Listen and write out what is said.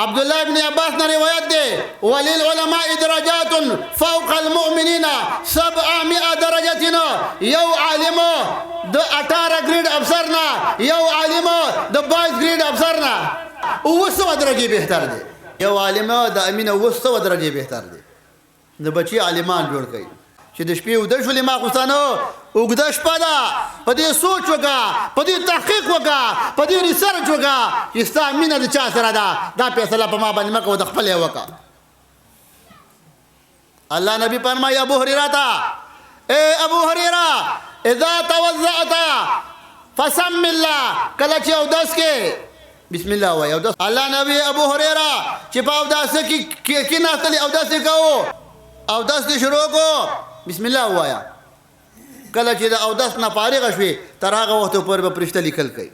عبد الله بن عباس نے روایت دے وللعلماء درجات فوق المؤمنین 700 درجتنا یو عالم د 18 گریڈ افسرنا یو عالم د 22 گریڈ افسرنا 900 درجه بهتر دی یو عالم د امین 900 درجه بهتر دی د بچی عالمان جوړ کړي چې د شپې ودل شولې ما خوستانو اوږده شپه ده په دې سوچ وکړه په دې تحقیق وکړه په دې ریسرچ وکړه چې ستا مینه د چا سره ده دا فیصله په ما باندې مه کوه د خپل یې وکړه الله نبی فرمایي ابو هریره ته ای ابو هریره اذا توضأت فسم الله کله چې اودس کې بسم الله وایي اودس الله نبی ابو هریره چې په اودس کې کېناستلې اودس یې کوو اودس دې شروع کو بسم الله وایا کله چې د اودس نه فارغ شوي تر هغه وخته پورې به فرشته لیکل کوي